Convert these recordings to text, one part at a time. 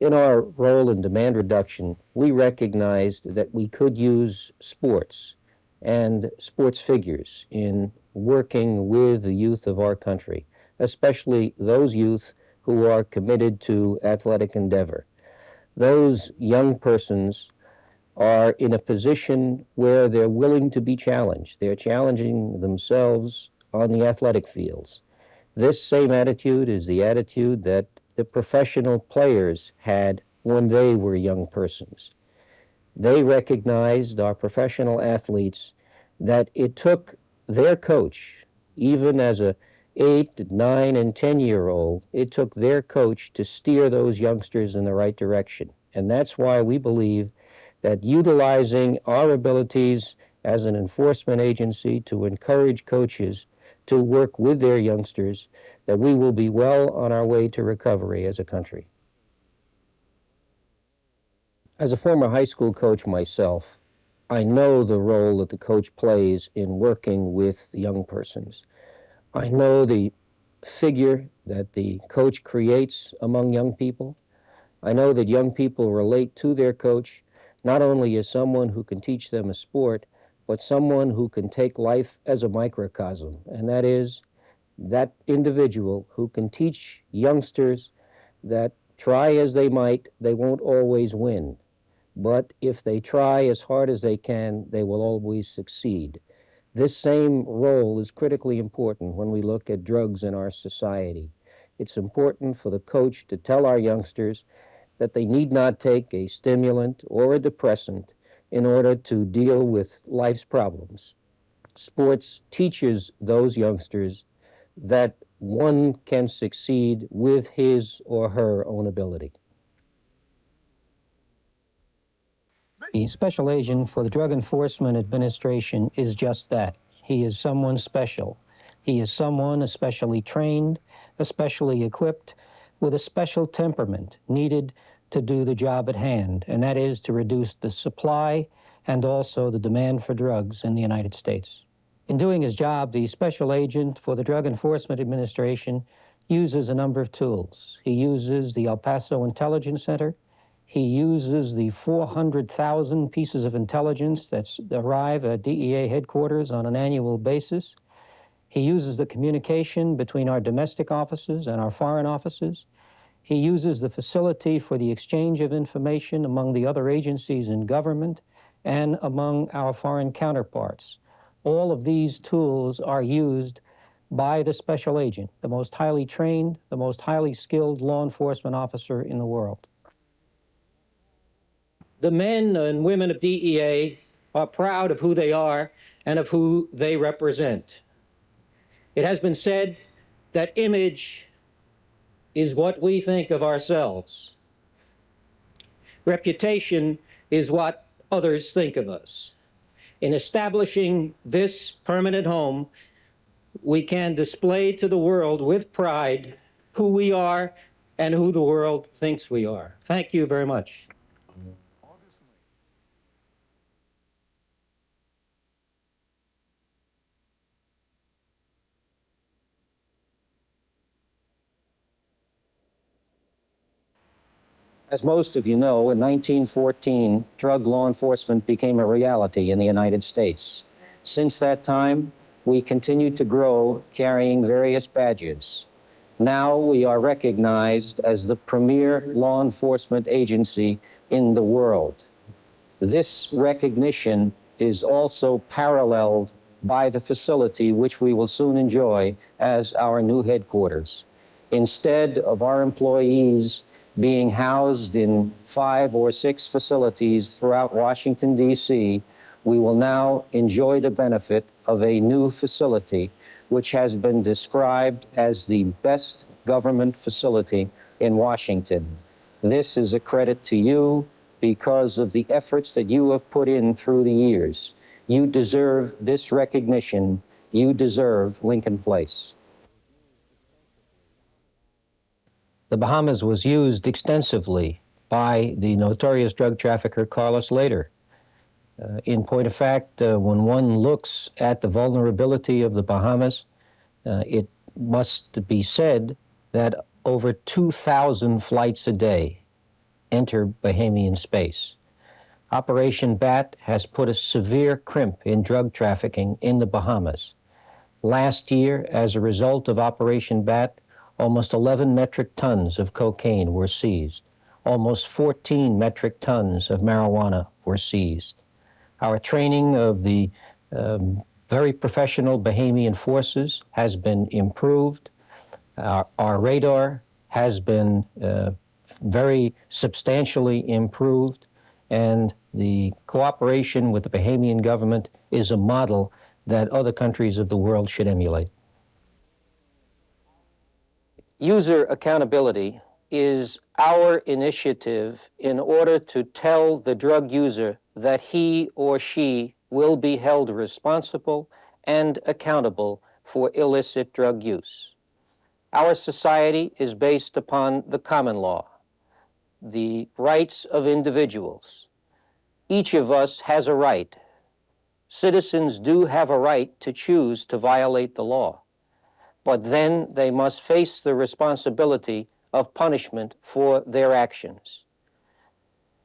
In our role in demand reduction, we recognized that we could use sports and sports figures in working with the youth of our country, especially those youth who are committed to athletic endeavor. Those young persons are in a position where they're willing to be challenged. They're challenging themselves on the athletic fields. This same attitude is the attitude that the professional players had when they were young persons. They recognized, our professional athletes, that it took their coach, even as a 8, 9, and 10-year-old, it took their coach to steer those youngsters in the right direction. And that's why we believe that utilizing our abilities as an enforcement agency to encourage coaches to work with their youngsters, that we will be well on our way to recovery as a country. As a former high school coach myself, I know the role that the coach plays in working with young persons. I know the figure that the coach creates among young people. I know that young people relate to their coach not only as someone who can teach them a sport, but someone who can take life as a microcosm, and that is that individual who can teach youngsters that try as they might, they won't always win. But if they try as hard as they can, they will always succeed. This same role is critically important when we look at drugs in our society. It's important for the coach to tell our youngsters that they need not take a stimulant or a depressant in order to deal with life's problems. Sports teaches those youngsters that one can succeed with his or her own ability. The Special Agent for the Drug Enforcement Administration is just that. He is someone special. He is someone especially trained, especially equipped, with a special temperament needed to do the job at hand, and that is to reduce the supply and also the demand for drugs in the United States. In doing his job, the Special Agent for the Drug Enforcement Administration uses a number of tools. He uses the El Paso Intelligence Center. He uses the 400,000 pieces of intelligence that arrive at DEA headquarters on an annual basis. He uses the communication between our domestic offices and our foreign offices. He uses the facility for the exchange of information among the other agencies in government and among our foreign counterparts. All of these tools are used by the Special Agent, the most highly trained, the most highly skilled law enforcement officer in the world. The men and women of DEA are proud of who they are and of who they represent. It has been said that image is what we think of ourselves. Reputation is what others think of us. In establishing this permanent home, we can display to the world with pride who we are and who the world thinks we are. Thank you very much. As most of you know, in 1914, drug law enforcement became a reality in the United States. Since that time, we continued to grow, carrying various badges. Now we are recognized as the premier law enforcement agency in the world. This recognition is also paralleled by the facility which we will soon enjoy as our new headquarters. Instead of our employees being housed in 5 or 6 facilities throughout Washington, D.C., we will now enjoy the benefit of a new facility which has been described as the best government facility in Washington. This is a credit to you because of the efforts that you have put in through the years. You deserve this recognition. You deserve Lincoln Place. The Bahamas was used extensively by the notorious drug trafficker Carlos Lader. In point of fact, when one looks at the vulnerability of the Bahamas, it must be said that over 2,000 flights a day enter Bahamian space. Operation BAT has put a severe crimp in drug trafficking in the Bahamas. Last year, as a result of Operation BAT, almost 11 metric tons of cocaine were seized. Almost 14 metric tons of marijuana were seized. Our training of the very professional Bahamian forces has been improved. Our radar has been very substantially improved, and the cooperation with the Bahamian government is a model that other countries of the world should emulate. User accountability is our initiative in order to tell the drug user that he or she will be held responsible and accountable for illicit drug use. Our society is based upon the common law, the rights of individuals. Each of us has a right. Citizens do have a right to choose to violate the law, but then they must face the responsibility of punishment for their actions.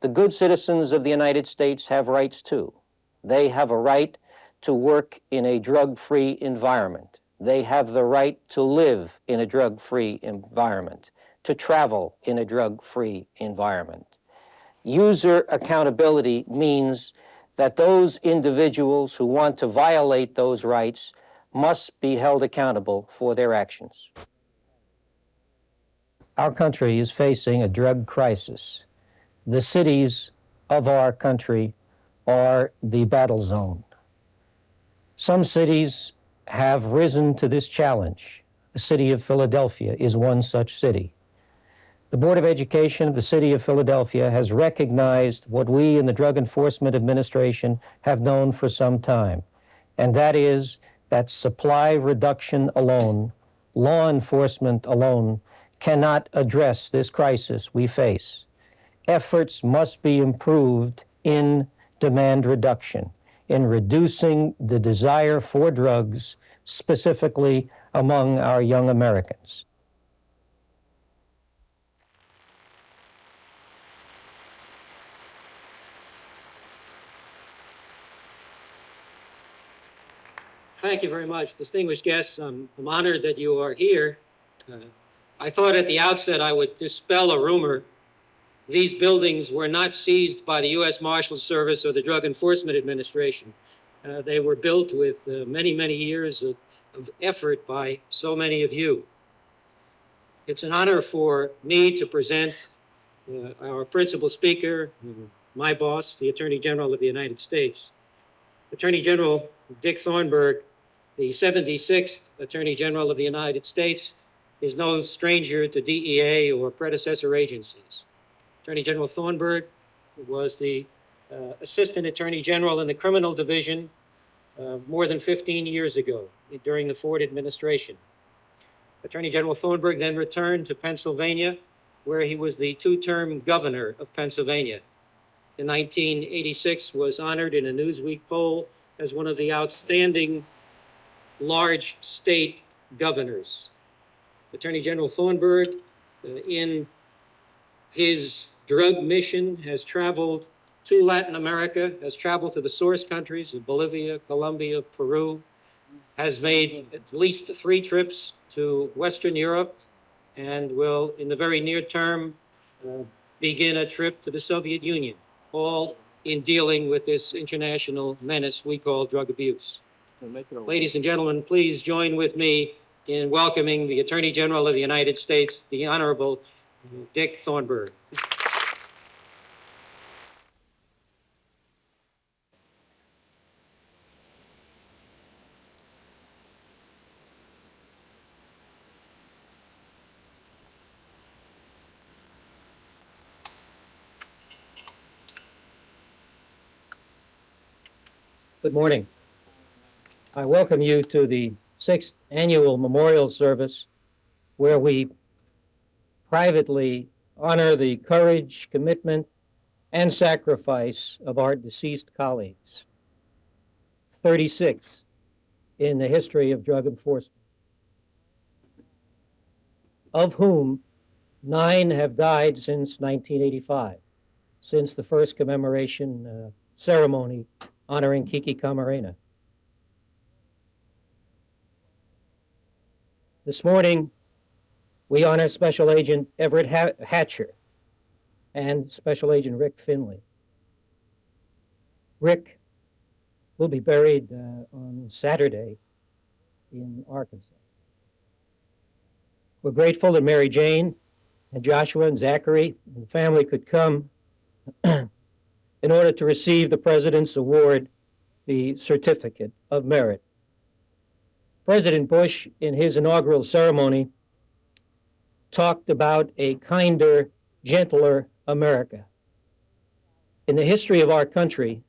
The good citizens of the United States have rights too. They have a right to work in a drug-free environment. They have the right to live in a drug-free environment, to travel in a drug-free environment. User accountability means that those individuals who want to violate those rights must be held accountable for their actions. Our country is facing a drug crisis. The cities of our country are the battle zone. Some cities have risen to this challenge. The city of Philadelphia is one such city. The Board of Education of the City of Philadelphia has recognized what we in the Drug Enforcement Administration have known for some time, and that is that supply reduction alone, law enforcement alone, cannot address this crisis we face. Efforts must be improved in demand reduction, in reducing the desire for drugs, specifically among our young Americans. Thank you very much. Distinguished guests, I'm honored that you are here. I thought at the outset I would dispel a rumor. These buildings were not seized by the U.S. Marshals Service or the Drug Enforcement Administration. They were built with many, many years of effort by so many of you. It's an honor for me to present our principal speaker, my boss, the Attorney General of the United States. Attorney General Dick Thornburgh, the 76th Attorney General of the United States, is no stranger to DEA or predecessor agencies. Attorney General Thornburgh was the Assistant Attorney General in the Criminal Division more than 15 years ago during the Ford administration. Attorney General Thornburgh then returned to Pennsylvania, where he was the two-term governor of Pennsylvania. In 1986, was honored in a Newsweek poll as one of the outstanding large state governors. Attorney General Thornburgh, in his drug mission, has traveled to Latin America, has traveled to the source countries of Bolivia, Colombia, Peru, has made at least 3 trips to Western Europe, and will, in the very near term, begin a trip to the Soviet Union, all in dealing with this international menace we call drug abuse. Ladies and gentlemen, please join with me in welcoming the Attorney General of the United States, the Honorable Dick Thornburgh. Good morning. I welcome you to the 6th annual memorial service, where we privately honor the courage, commitment, and sacrifice of our deceased colleagues. 36 in the history of drug enforcement, of whom 9 have died since 1985, since the first commemoration ceremony honoring Kiki Camarena. This morning, we honor Special Agent Everett Hatcher and Special Agent Rick Finley. Rick will be buried on Saturday in Arkansas. We're grateful that Mary Jane and Joshua and Zachary and the family could come in order to receive the President's award, the Certificate of Merit. President Bush, in his inaugural ceremony, talked about a kinder, gentler America. In the history of our country,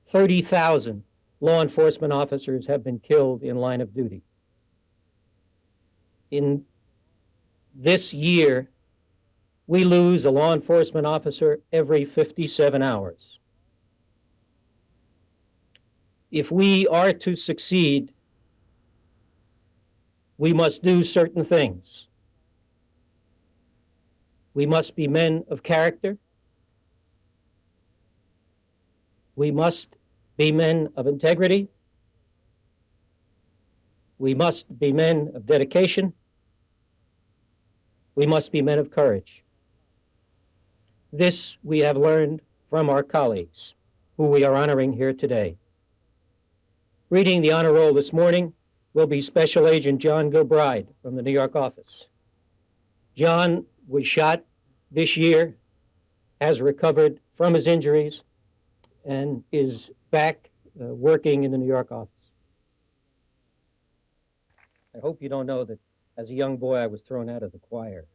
30,000 law enforcement officers have been killed in line of duty. In this year, we lose a law enforcement officer every 57 hours. If we are to succeed, we must do certain things. We must be men of character. We must be men of integrity. We must be men of dedication. We must be men of courage. This we have learned from our colleagues, who we are honoring here today. Reading the honor roll this morning will be Special Agent John Gilbride from the New York office. John was shot this year, has recovered from his injuries, and is back working in the New York office. I hope you don't know that as a young boy I was thrown out of the choir.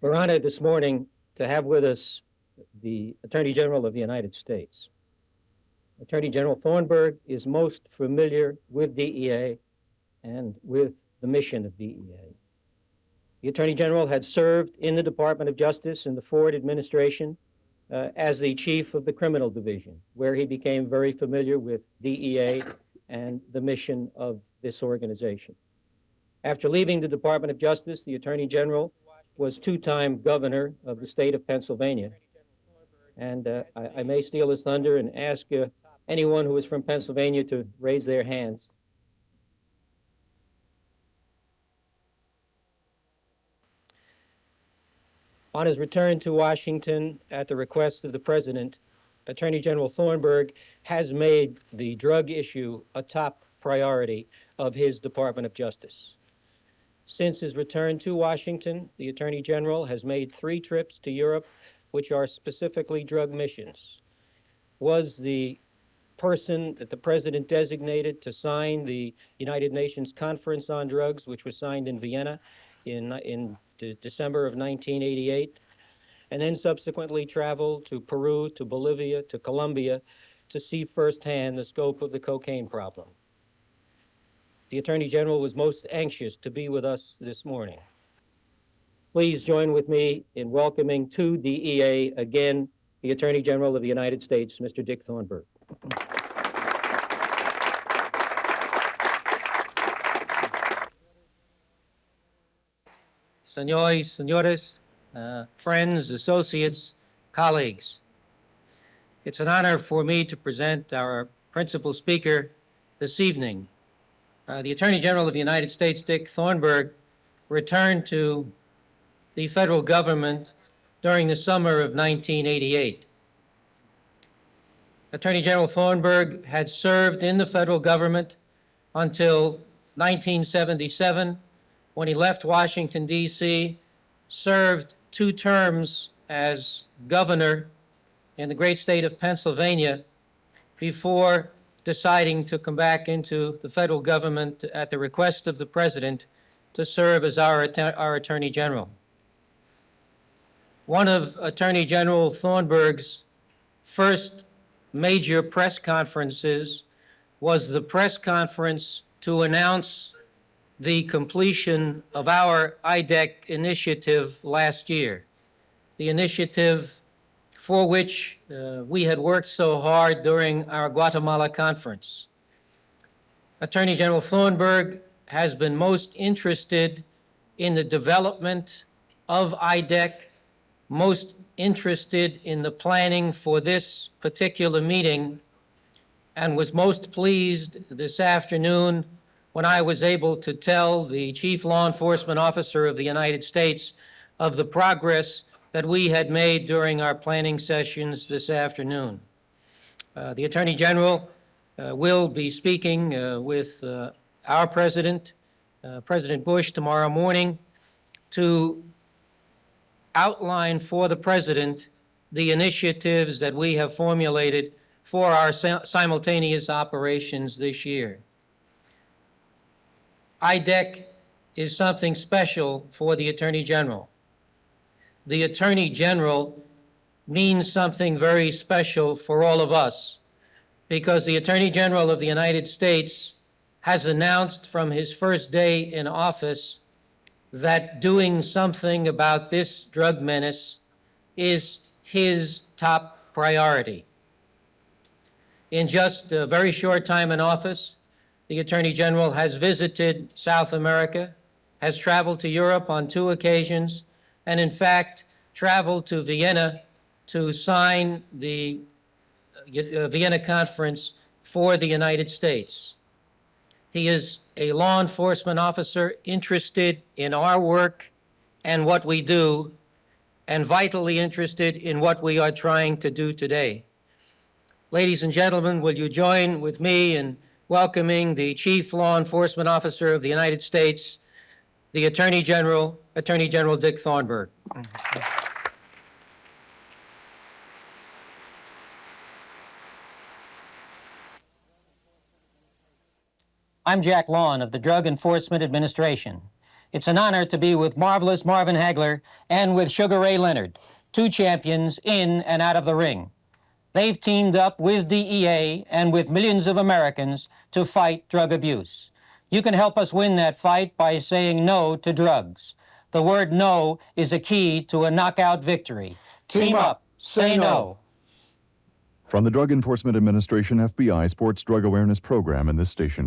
We're honored this morning to have with us the Attorney General of the United States. Attorney General Thornburgh is most familiar with DEA and with the mission of DEA. The Attorney General had served in the Department of Justice in the Ford administration as the chief of the criminal division, where he became very familiar with DEA and the mission of this organization. After leaving the Department of Justice, the Attorney General was two-time governor of the state of Pennsylvania. And I may steal his thunder and ask anyone who is from Pennsylvania to raise their hands. On his return to Washington at the request of the President, Attorney General Thornburgh has made the drug issue a top priority of his Department of Justice. Since his return to Washington, the Attorney General has made 3 trips to Europe, which are specifically drug missions. Was the person that the President designated to sign the United Nations Conference on Drugs, which was signed in Vienna in December of 1988, and then subsequently traveled to Peru, to Bolivia, to Colombia to see firsthand the scope of the cocaine problem. The Attorney General was most anxious to be with us this morning. Please join with me in welcoming to DEA again the Attorney General of the United States, Mr. Dick Thornburgh. Señores, señores, friends, associates, colleagues, it's an honor for me to present our principal speaker this evening. The Attorney General of the United States, Dick Thornburgh, returned to the federal government during the summer of 1988. Attorney General Thornburgh had served in the federal government until 1977, when he left Washington, D.C., served 2 terms as governor in the great state of Pennsylvania before deciding to come back into the federal government at the request of the President to serve as our Attorney General. One of Attorney General Thornburgh's first major press conferences was the press conference to announce the completion of our IDEC initiative last year, the initiative for which we had worked so hard during our Guatemala conference. Attorney General Thornburgh has been most interested in the development of IDEC, most interested in the planning for this particular meeting, and was most pleased this afternoon when I was able to tell the Chief Law Enforcement Officer of the United States of the progress that we had made during our planning sessions this afternoon. The Attorney General will be speaking with our President, President Bush, tomorrow morning to outline for the President the initiatives that we have formulated for our simultaneous operations this year. IDEC is something special for the Attorney General. The Attorney General means something very special for all of us, because the Attorney General of the United States has announced from his first day in office that doing something about this drug menace is his top priority. In just a very short time in office, the Attorney General has visited South America, has traveled to Europe on 2 occasions, and in fact, traveled to Vienna to sign the Vienna Conference for the United States. He is a law enforcement officer interested in our work and what we do, and vitally interested in what we are trying to do today. Ladies and gentlemen, will you join with me in welcoming the Chief Law Enforcement Officer of the United States, the Attorney General Dick Thornburgh. I'm Jack Lawn of the Drug Enforcement Administration. It's an honor to be with marvelous Marvin Hagler and with Sugar Ray Leonard, 2 champions in and out of the ring. They've teamed up with DEA and with millions of Americans to fight drug abuse. You can help us win that fight by saying no to drugs. The word no is a key to a knockout victory. Team up, say no. From the Drug Enforcement Administration FBI Sports Drug Awareness Program in this station.